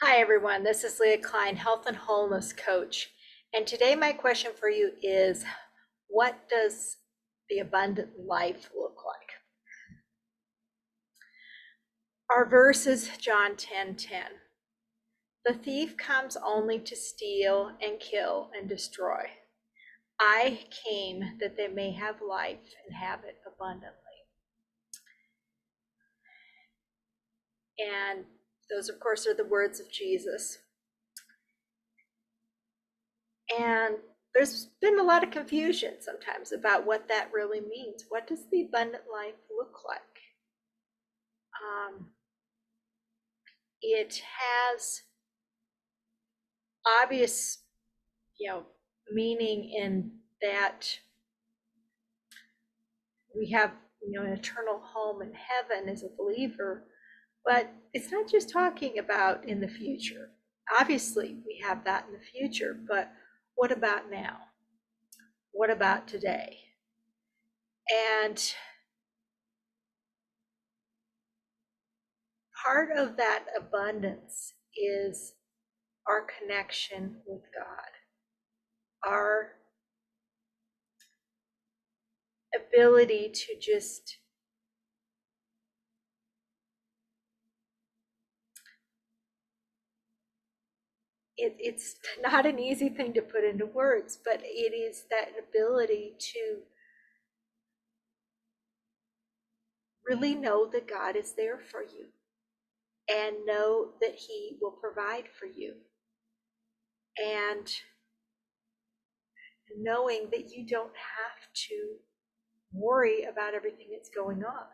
Hi everyone, this is Leah Klein, Health and Wholeness Coach. And today my question for you is, what does the abundant life look like? Our verse is John 10:10. The thief comes only to steal and kill and destroy. I came that they may have life and have it abundantly. And those, of course, are the words of Jesus. And there's been a lot of confusion sometimes about what that really means. What does the abundant life look like? It has obvious, meaning in that we have, an eternal home in heaven as a believer, but it's not just talking about in the future. Obviously, we have that in the future, but what about now? What about today? And part of that abundance is our connection with God, our ability to just it's not an easy thing to put into words, but it is that ability to really know that God is there for you and know that He will provide for you, and knowing that you don't have to worry about everything that's going on,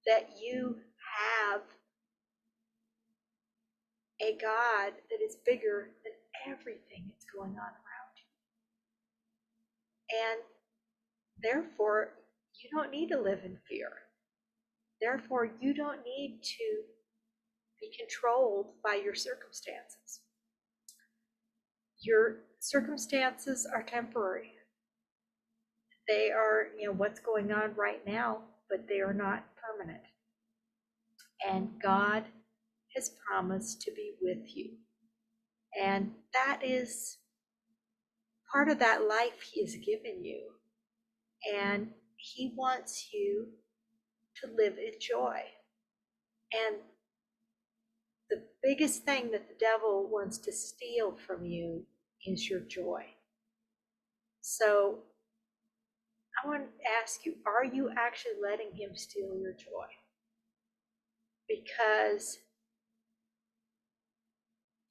that you have a God that is bigger than everything that's going on around you. And therefore, you don't need to live in fear. Therefore, you don't need to be controlled by your circumstances. Your circumstances are temporary. They are, what's going on right now, but they are not permanent. And God has promised to be with you. And that is part of that life He has given you. And He wants you to live in joy. And the biggest thing that the devil wants to steal from you is your joy. So I want to ask you, are you actually letting him steal your joy? Because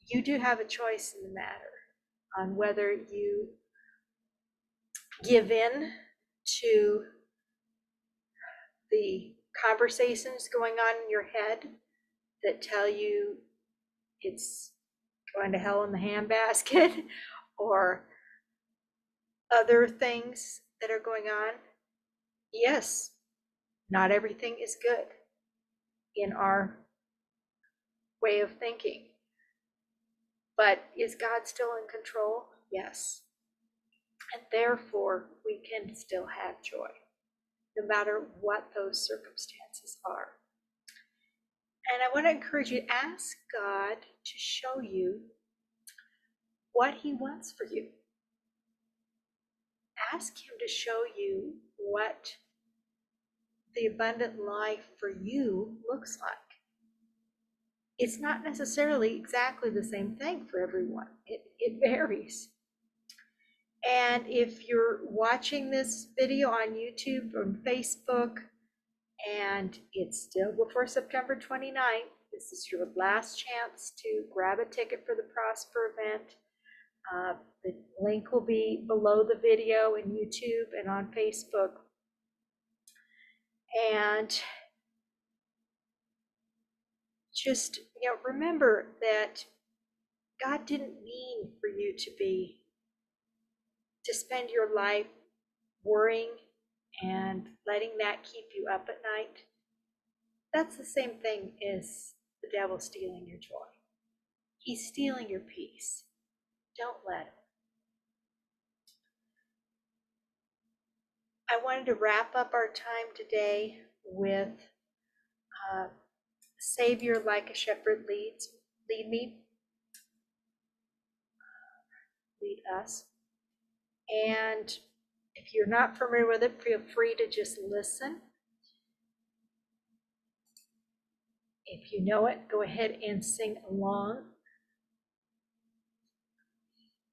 you do have a choice in the matter on whether you give in to the conversations going on in your head that tell you it's going to hell in the handbasket, or other things that are going on. Yes, not everything is good in our way of thinking. But is God still in control? Yes. And therefore, we can still have joy, no matter what those circumstances are. And I want to encourage you to ask God to show you what He wants for you. Ask Him to show you what the abundant life for you looks like. It's not necessarily exactly the same thing for everyone. It varies. And if you're watching this video on YouTube or Facebook and it's still before September 29th, this is your last chance to grab a ticket for the Prosper event. The link will be below the video in YouTube and on Facebook. And just, remember that God didn't mean for you to spend your life worrying and letting that keep you up at night. That's the same thing as the devil stealing your joy. He's stealing your peace. Don't let him. I wanted to wrap up our time today with Savior Like a Shepherd Leads. lead me, lead us. And if you're not familiar with it, feel free to just listen. If you know it, go ahead and sing along.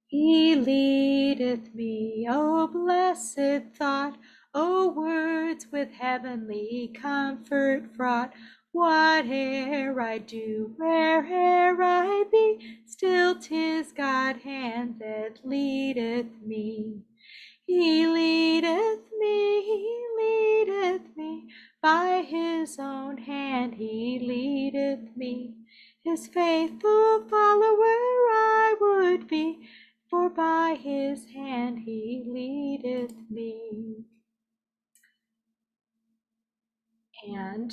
He leadeth me, O blessed thought, O words with heavenly comfort fraught. Whate'er I do, where'er I be, still 'tis God's hand that leadeth me. He leadeth me, by his own hand he leadeth me. His faithful follower I would be, for by his hand he leadeth me. And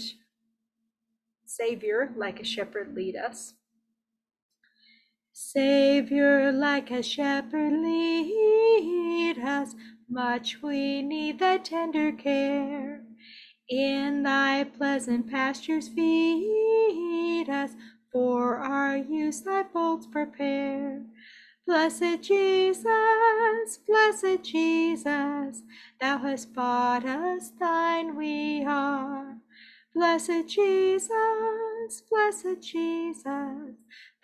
Savior, like a shepherd, lead us. Savior, like a shepherd, lead us. Much we need thy tender care. In thy pleasant pastures feed us, for our use thy folds prepare. Blessed Jesus, thou hast bought us, thine we are. Blessed Jesus,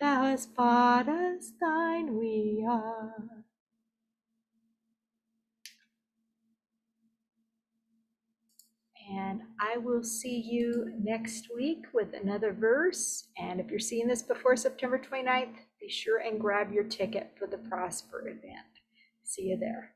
thou hast bought us, thine we are. And I will see you next week with another verse. And if you're seeing this before September 29th, be sure and grab your ticket for the Prosper event. See you there.